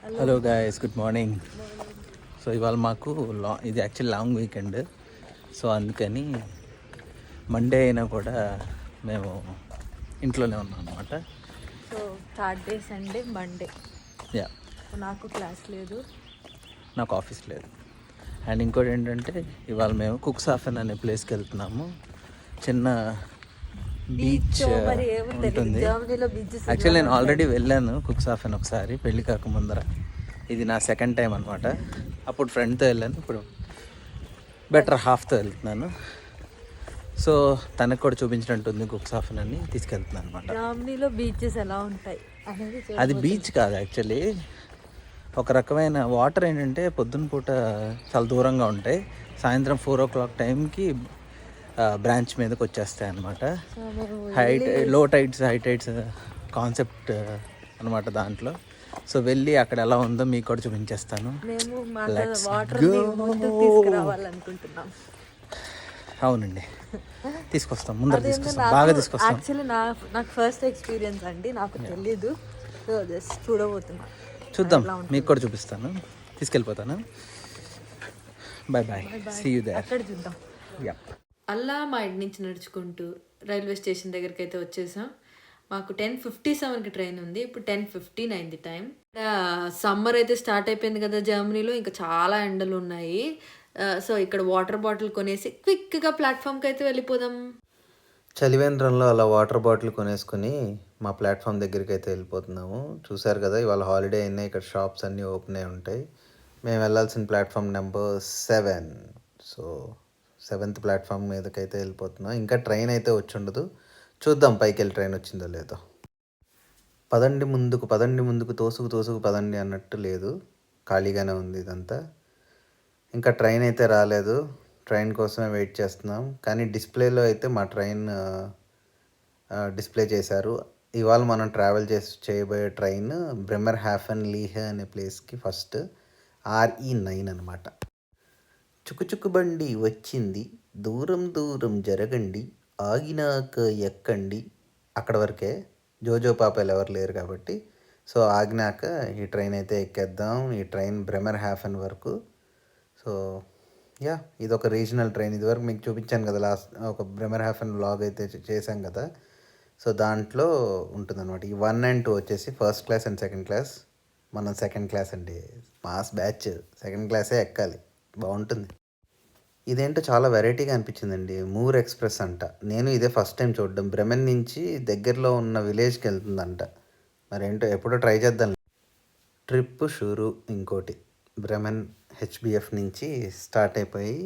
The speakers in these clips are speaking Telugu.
Hello guys, good morning. So ఇవాళ మాకు ఇది యాక్చువల్ లాంగ్ వీకెండ్. సో అందుకని మండే అయినా కూడా మేము ఇంట్లోనే ఉన్నాం అనమాట. So Saturday Sunday Monday yeah, నాకు క్లాస్ లేదు, నాకు ఆఫీస్ లేదు. అండ్ ఇంకోటి ఏంటంటే ఇవాళ మేము కుక్సాఫెన్ అనే ప్లేస్కి వెళ్తున్నాము. చిన్న బీచ్ ఉంటుంది. యాక్చువల్లీ నేను ఆల్రెడీ వెళ్ళాను కుక్సాఫెన్ ఒకసారి, పెళ్ళి కాక ముందర. ఇది నా సెకండ్ టైం అనమాట. అప్పుడు ఫ్రెండ్తో వెళ్ళాను, ఇప్పుడు బెటర్ హాఫ్తో వెళ్తున్నాను. సో తనకు కూడా చూపించినట్టుంది కుక్సాఫెన్ అని తీసుకెళ్తున్నాను అనమాట. జామ్నీలో బీచెస్ ఎలా ఉంటాయి అది బీచ్ కాదు యాక్చువల్లీ, ఒక రకమైన వాటర్. ఏంటంటే పొద్దున్న పూట చాలా దూరంగా ఉంటాయి, సాయంత్రం 4 o'clock టైంకి బ్రాంచ్ మీదకి వచ్చేస్తాయి అనమాట. లో టైడ్స్ హై టైడ్స్ కాన్సెప్ట్ అనమాట దాంట్లో. సో వెళ్ళి అక్కడ ఎలా ఉందో మీకు కూడా చూపించేస్తాను. అవునండి, తీసుకొస్తాం, ముందర తీసుకొస్తాం, బాగా తీసుకొస్తాం. యాక్చువల్లీ నాకు ఫస్ట్ ఎక్స్పీరియన్స్ అండి, నాకు తెలీదు. సో జస్ట్ చూద్దాం, మీకు కూడా చూపిస్తాను, తీసుకెళ్ళిపోతాను. Bye bye, see you there. అక్కడ చూద్దాం. అలా మా ఇంటి నుంచి నడుచుకుంటూ రైల్వే స్టేషన్ దగ్గరికి అయితే వచ్చేసాం. మాకు 10:57కి ట్రైన్ ఉంది, ఇప్పుడు 10:15 అయింది టైం. సమ్మర్ అయితే స్టార్ట్ అయిపోయింది కదా జర్మనీలో, ఇంకా చాలా ఎండలు ఉన్నాయి. సో ఇక్కడ వాటర్ బాటిల్ కొనేసి క్విక్గా ప్లాట్ఫామ్కి అయితే వెళ్ళిపోదాం. చలివేంద్రంలో అలా వాటర్ బాటిల్ కొనేసుకుని మా ప్లాట్ఫామ్ దగ్గరికి అయితే వెళ్ళిపోతున్నాము. చూసారు కదా, ఇవాళ హాలిడే అయినా ఇక్కడ షాప్స్ అన్నీ ఓపెన్ అయి ఉంటాయి. మేము వెళ్ళాల్సిన platform number 7. So 7th platform మీదకైతే వెళ్ళిపోతున్నాం. ఇంకా ట్రైన్ అయితే వచ్చి ఉండదు, చూద్దాం పైకి వెళ్ళి ట్రైన్ వచ్చిందో లేదో. పదండి ముందుకు తోసుకు పదండి అన్నట్టు లేదు, ఖాళీగానే ఉంది ఇదంతా. ఇంకా ట్రైన్ అయితే రాలేదు, ట్రైన్ కోసమే వెయిట్ చేస్తున్నాం. కానీ డిస్ప్లేలో అయితే మా ట్రైన్ డిస్ప్లే చేశారు. ఇవాళ మనం ట్రావెల్ చేయబోయే ట్రైన్ బ్రెమర్ హ్యాఫెన్ లీహే అనే ప్లేస్కి ఫస్ట్ RE9 అనమాట. చుక్కు బండి వచ్చింది, దూరం జరగండి, ఆగినాక ఎక్కండి. అక్కడ వరకే, జోజో పాపాలు ఎవరు లేరు కాబట్టి. సో ఆగినాక ఈ ట్రైన్ అయితే ఎక్కేద్దాం. ఈ ట్రైన్ బ్రెమర్ హ్యాఫెన్ వరకు. సో యా, ఇది ఒక రీజనల్ ట్రైన్. ఇదివరకు మీకు చూపించాను కదా, లాస్ట్ ఒక బ్రెమర్ హ్యాఫెన్ వ్లాగ్ అయితే చేశాం కదా. సో దాంట్లో ఉంటుందన్నమాట. ఈ 1 and 2 వచ్చేసి first class and second class. మనం సెకండ్ క్లాస్ అండి, మాస్ బ్యాచ్, సెకండ్ క్లాసే ఎక్కాలి, బాగుంటుంది. ఇదేంటో చాలా వెరైటీగా అనిపించిందండి, మూర్ ఎక్స్ప్రెస్ అంట. నేను ఇదే ఫస్ట్ టైం చూడడం. బ్రెమెన్ నుంచి దగ్గరలో ఉన్న విలేజ్కి వెళ్తుందంట. మరేంటో ఎప్పుడో ట్రై చేద్దాం. ట్రిప్ షురు. ఇంకోటి బ్రెమెన్ HBF నుంచి స్టార్ట్ అయిపోయి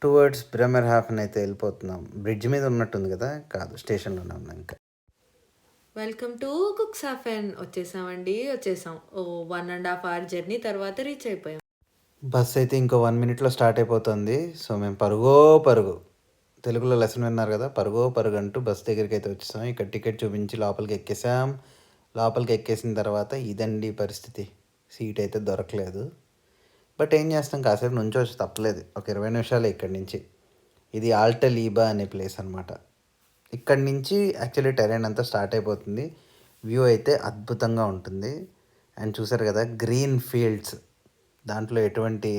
టువర్డ్స్ బ్రెమర్ హ్యాఫెన్ అయితే వెళ్ళిపోతున్నాం. బ్రిడ్జ్ మీద ఉన్నట్టుంది కదా, కాదు, స్టేషన్లోనే ఉన్నాం. ఇంకా వెల్కమ్ టు కుక్సాఫెన్. వచ్చేసాం. 1.5 hour జర్నీ తర్వాత రీచ్ అయిపోయాం. బస్ అయితే ఇంకో 1 minute స్టార్ట్ అయిపోతుంది. సో మేము పరుగు, తెలుగులో లెసన్ విన్నారు కదా, పరుగు అంటూ బస్ దగ్గరికి అయితే వచ్చేసాం. ఇక్కడ టికెట్ చూపించి లోపలికి ఎక్కేసాం. లోపలికి ఎక్కేసిన తర్వాత ఇదండి పరిస్థితి, సీట్ అయితే దొరకలేదు. బట్ ఏం చేస్తాం, కాసేపు నుంచోవచ్చు, తప్పలేదు. ఒక 20 నిమిషాలు ఇక్కడి నుంచి. ఇది ఆల్టలీబా అనే ప్లేస్ అనమాట. ఇక్కడి నుంచి యాక్చువల్లీ టెరైన్ అంతా స్టార్ట్ అయిపోతుంది. వ్యూ అయితే అద్భుతంగా ఉంటుంది. అండ్ చూసారు కదా, గ్రీన్ ఫీల్డ్స్, దాంట్లో ఎటువంటి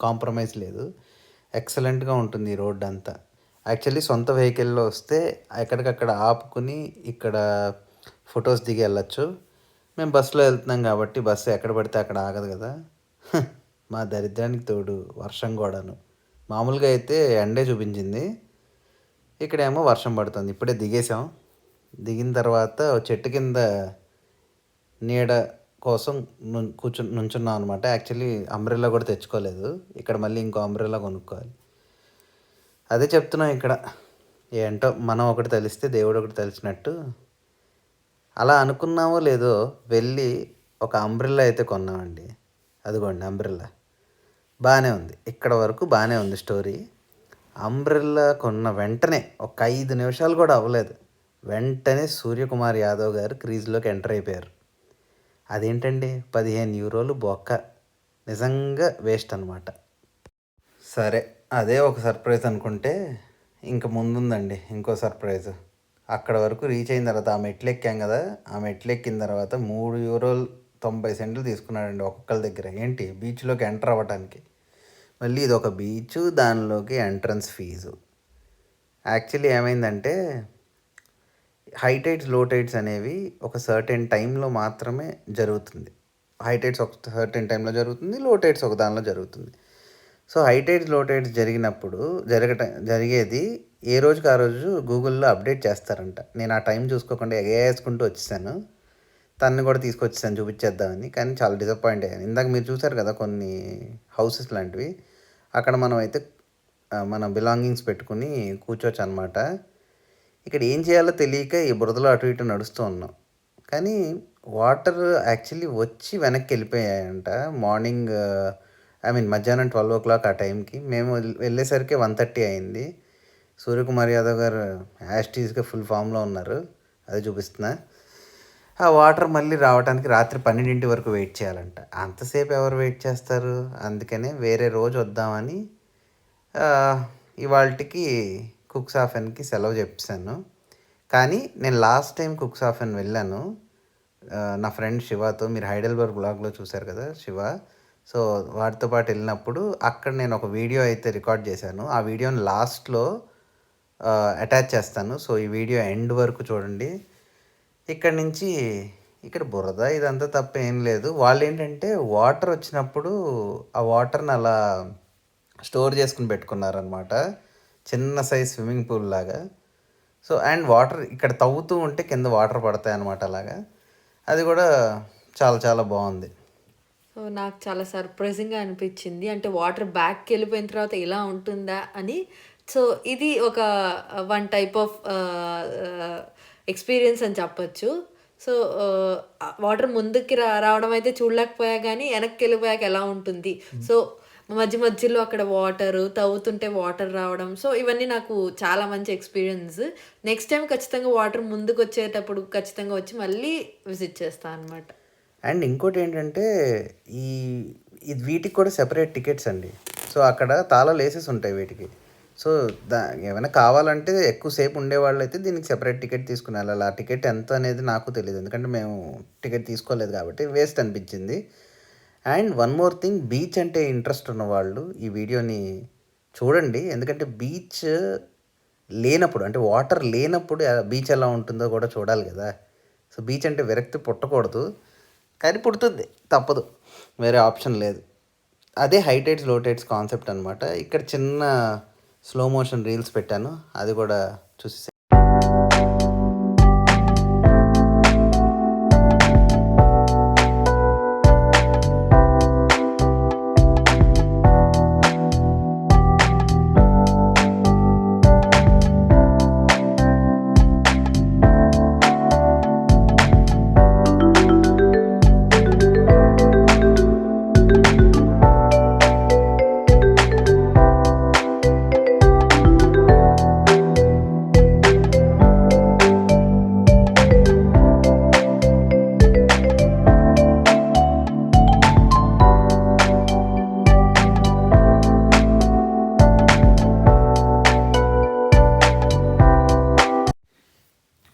కాంప్రమైజ్ లేదు, ఎక్సలెంట్గా ఉంటుంది ఈ రోడ్ అంతా. యాక్చువల్లీ సొంత వెహికల్లో వస్తే ఎక్కడికక్కడ ఆపుకుని ఇక్కడ ఫొటోస్ దిగి వెళ్ళచ్చు. మేము బస్సులో వెళ్తున్నాం కాబట్టి బస్సు ఎక్కడ పడితే అక్కడ ఆగదు కదా. మా దరిద్రానికి తోడు వర్షం కూడాను. మామూలుగా అయితే ఎండే చూపించింది, ఇక్కడేమో వర్షం పడుతుంది. ఇప్పుడే దిగిన తర్వాత చెట్టు కింద నీడ కోసం నుంచున్నాం అనమాట. యాక్చువల్లీ అంబ్రెల్లా కూడా తెచ్చుకోలేదు, ఇక్కడ మళ్ళీ ఇంకో అంబ్రెల్లా కొనుక్కోవాలి. అదే చెప్తున్నాం, ఇక్కడ ఏంటో మనం ఒకటి తెలిస్తే దేవుడు ఒకటి తెలిసినట్టు. అలా అనుకున్నామో లేదో వెళ్ళి ఒక అంబ్రెల్లా అయితే కొన్నామండి. అదిగోండి అంబ్రెల్లా, బాగానే ఉంది, ఇక్కడ వరకు బాగానే ఉంది స్టోరీ. అంబ్రెల్లా కొన్న వెంటనే ఒక 5 నిమిషాలు కూడా అవ్వలేదు, వెంటనే సూర్యకుమార్ యాదవ్ గారు క్రీజ్లోకి ఎంటర్ అయిపోయారు. అదేంటండి, 15 యూరోలు బొక్క, నిజంగా వేస్ట్ అనమాట. సరే, అదే ఒక సర్ప్రైజ్ అనుకుంటే ఇంక ముందుందండి ఇంకో సర్ప్రైజ్. అక్కడ వరకు రీచ్ అయిన తర్వాత ఆ మెట్లు ఎక్కాం కదా, ఆ మెట్లు ఎక్కిన తర్వాత 3 యూరోలు 90 సెంట్లు తీసుకున్నాడండి ఒక్కొక్కరి దగ్గర. ఏంటి బీచ్లోకి ఎంటర్ అవ్వడానికి. మళ్ళీ ఇది ఒక బీచ్, దానిలోకి ఎంట్రన్స్ ఫీజు. యాక్చువల్లీ ఏమైందంటే హై టైడ్స్ లో టైడ్స్ అనేవి ఒక సర్టెన్ టైంలో మాత్రమే జరుగుతుంది. హై టైడ్స్ ఒక సర్టెన్ టైంలో జరుగుతుంది, లో టైడ్స్ ఒక దానిలో జరుగుతుంది. సో హై టైడ్స్ లో టైడ్స్ జరిగినప్పుడు జరిగేది ఏ రోజుకి ఆ రోజు గూగుల్లో అప్డేట్ చేస్తారంట. నేను ఆ టైం చూసుకోకుండా ఎగేసుకుంటూ వచ్చేసాను. తన్ని కూడా తీసుకొచ్చేసాను చూపించేద్దామని. కానీ చాలా డిసప్పాయింట్ అయ్యాను. ఇందాక మీరు చూసారు కదా కొన్ని హౌసెస్ లాంటివి, అక్కడ మనం అయితే మన బిలాంగింగ్స్ పెట్టుకుని కూర్చోవచ్చు అనమాట. ఇక్కడ ఏం చేయాలో తెలియక ఈ బురదలో అటు ఇటు నడుస్తూ ఉన్నాం. కానీ వాటర్ యాక్చువల్లీ వచ్చి వెనక్కి వెళ్ళిపోయాయంట. మార్నింగ్ మధ్యాహ్నం 12 o'clock ఆ టైంకి. మేము వెళ్ళేసరికి 1:30 అయింది. సూర్యకుమార్ యాదవ్ గారు యాస్టీస్గా ఫుల్ ఫామ్లో ఉన్నారు, అది చూపిస్తున్నా. ఆ వాటర్ మళ్ళీ రావడానికి రాత్రి 12 వరకు వెయిట్ చేయాలంట. అంతసేపు ఎవరు వెయిట్ చేస్తారు? అందుకనే వేరే రోజు వద్దామని ఇవాళకి కుక్సాఫెన్కి సెలవు చెప్పాను. కానీ నేను లాస్ట్ టైం కుక్సాఫెన్ వెళ్ళాను నా ఫ్రెండ్ శివతో. మీరు హైడెల్బర్గ్ బ్లాగ్లో చూశారు కదా శివ. సో వాటితో పాటు వెళ్ళినప్పుడు అక్కడ నేను ఒక వీడియో అయితే రికార్డ్ చేశాను. ఆ వీడియోని లాస్ట్లో అటాచ్ చేస్తాను. సో ఈ వీడియో ఎండ్ వరకు చూడండి. ఇక్కడ నుంచి ఇక్కడ బురద ఇదంతా తప్ప ఏం లేదు. వాళ్ళు ఏంటంటే వాటర్ వచ్చినప్పుడు ఆ వాటర్ని అలా స్టోర్ చేసుకుని పెట్టుకున్నారనమాట, చిన్న సైజ్ స్విమ్మింగ్ పూల్ లాగా. సో అండ్ వాటర్ ఇక్కడ తవ్వుతూ ఉంటే కింద వాటర్ పడతాయి అన్నమాట అలాగా. అది కూడా చాలా చాలా బాగుంది. సో నాకు చాలా సర్ప్రైజింగ్గా అనిపించింది. అంటే వాటర్ బ్యాక్కి వెళ్ళిపోయిన తర్వాత ఇలా ఉంటుందా అని. సో ఇది ఒక వన్ టైప్ ఆఫ్ ఎక్స్పీరియన్స్ అని చెప్పచ్చు. సో వాటర్ ముందుకి రావడం అయితే చూడలేకపోయా, కానీ వెనక్కి వెళ్ళిపోయాక ఎలా ఉంటుంది. సో మధ్య మధ్యలో అక్కడ వాటర్ తవ్వుతుంటే వాటర్ రావడం, సో ఇవన్నీ నాకు చాలా మంచి ఎక్స్పీరియన్స్. నెక్స్ట్ టైం ఖచ్చితంగా వాటర్ ముందుకు వచ్చేటప్పుడు ఖచ్చితంగా వచ్చి మళ్ళీ విజిట్ చేస్తాను అనమాట. అండ్ ఇంకోటి ఏంటంటే వీటికి కూడా సెపరేట్ టికెట్స్ అండి. సో అక్కడ తాళాలు వేసేసి ఉంటాయి వీటికి. సో ఏమైనా కావాలంటే ఎక్కువసేపు ఉండేవాళ్ళు అయితే దీనికి సెపరేట్ టికెట్ తీసుకుని వెళ్ళాలి. ఆ టికెట్ ఎంత అనేది నాకు తెలియదు, ఎందుకంటే మేము టికెట్ తీసుకోలేదు కాబట్టి వేస్ట్ అనిపించింది. And one more thing, beach అంటే ఇంట్రెస్ట్ ఉన్నవాళ్ళు ఈ వీడియోని చూడండి. ఎందుకంటే బీచ్ లేనప్పుడు, అంటే వాటర్ లేనప్పుడు బీచ్ ఎలా ఉంటుందో కూడా చూడాలి కదా. సో బీచ్ అంటే విరక్తి పుట్టకూడదు, కానీ పుడుతుంది, తప్పదు, వేరే ఆప్షన్ లేదు. అదే హై టైడ్స్ లో టైడ్స్ కాన్సెప్ట్ అనమాట. ఇక్కడ చిన్న స్లో మోషన్ రీల్స్ పెట్టాను, అది కూడా చూసి.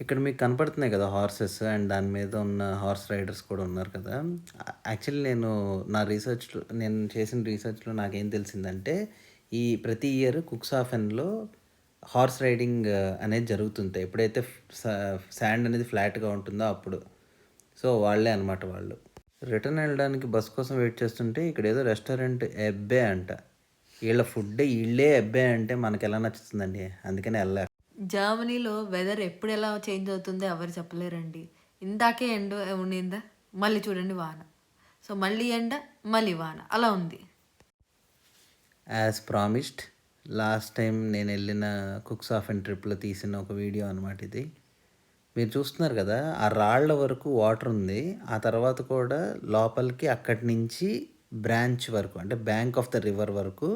ఇక్కడ మీకు కనపడుతున్నాయి కదా హార్సెస్, అండ్ దాని మీద ఉన్న హార్స్ రైడర్స్ కూడా ఉన్నారు కదా. యాక్చువల్లీ నేను చేసిన రీసెర్చ్లో నాకేం తెలిసిందంటే ఈ ప్రతి ఇయర్ కుక్సాఫెన్లో హార్స్ రైడింగ్ అనేది జరుగుతుంది ఎప్పుడైతే శాండ్ అనేది ఫ్లాట్గా ఉంటుందో అప్పుడు. సో వాళ్ళే అనమాట వాళ్ళు. రిటర్న్ వెళ్ళడానికి బస్ కోసం వెయిట్ చేస్తుంటే ఇక్కడ ఏదో రెస్టారెంట్ ఎబ్బే అంట. వీళ్ళ ఫుడ్ వీళ్ళే ఎబ్బే అంటే మనకి ఎలా నచ్చుతుందండి, అందుకని వెళ్ళా. జర్మనీలో వెదర్ ఎప్పుడు ఎలా చేంజ్ అవుతుందో ఎవరు చెప్పలేరండి. ఇందాకే ఎండ ఉండిందా, మళ్ళీ చూడండి వాన, సో మళ్ళీ ఎండ మళ్ళీ వాన, అలా ఉంది. యాజ్ ప్రామిస్డ్ లాస్ట్ టైం నేను వెళ్ళిన కుక్సాఫెన్ ట్రిప్లో తీసిన ఒక వీడియో అనమాట ఇది. మీరు చూస్తున్నారు కదా, ఆ రాళ్ల వరకు వాటర్ ఉంది. ఆ తర్వాత కూడా లోపలికి అక్కడి నుంచి బ్రాంచ్ వరకు, అంటే బ్యాంక్ ఆఫ్ ద రివర్ వరకు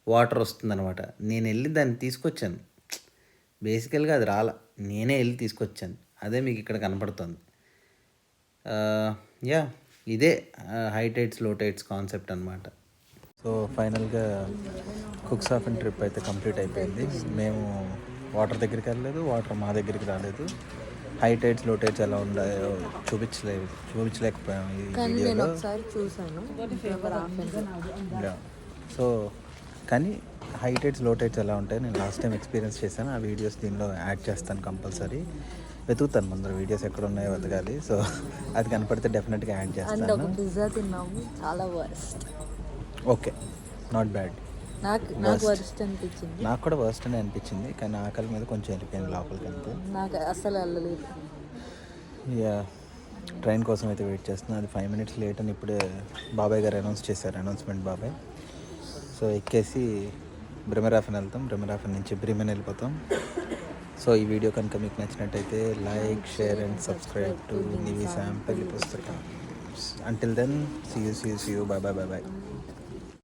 వాటర్ వస్తుందన్నమాట. నేను వెళ్ళి దాన్ని తీసుకొచ్చాను. బేసికల్గా అది నేనే వెళ్ళి తీసుకొచ్చాను. అదే మీకు ఇక్కడ కనపడుతుంది. ఇదే హై టైడ్స్ లో టైడ్స్ కాన్సెప్ట్ అనమాట. సో ఫైనల్గా కుక్సాఫెన్ ట్రిప్ అయితే కంప్లీట్ అయిపోయింది. మేము వాటర్ దగ్గరికి వెళ్ళలేదు, వాటర్ మా దగ్గరికి రాలేదు. హై టైడ్స్ లో టైడ్స్ ఎలా ఉన్నాయో చూపించలేకపోయాం ఈ కానీ నేను వీడియోలో. ఒకసారి చూసాను సో కానీ హై టైడ్స్ లో టైడ్స్ ఎలా ఉంటాయి నేను లాస్ట్ టైం ఎక్స్పీరియన్స్ చేశాను. ఆ వీడియోస్ దీనిలో యాడ్ చేస్తాను కంపల్సరీ. వెతుకుతాను ముందర వీడియోస్ ఎక్కడ ఉన్నాయో వెతకాలి. సో అది కనపడితే డెఫినెట్గా యాడ్ అండ్ చేస్తాను. ఒక పిజ్జా తిన్నాము, చాలా వర్స్ట్. Okay, not bad. నాకు వర్స్ట్ అనిపించింది. నాకు కూడా వర్స్ట్ అనే అనిపించింది, కానీ ఆకలి మీద కొంచెం వెళ్ళిపోయింది లోపలికి అంతే. నాకు అసలు వెళ్ళలేదు. యా, ట్రైన్ కోసం అయితే వెయిట్ చేస్తున్నాను. అది 5 minutes లేట్ అని ఇప్పుడే బాబాయ్ గారు అనౌన్స్మెంట్ బాబాయ్. సో ఎక్కేసి బ్రహ్మరాఫన్ వెళ్తాం, బ్రహ్మరాఫన్ నుంచి బ్రిమెన్ వెళ్ళిపోతాం. సో ఈ వీడియో కనుక మీకు నచ్చినట్టయితే like, share and subscribe to Nivi Sam Pelli Pustakam. Until then, see you, by.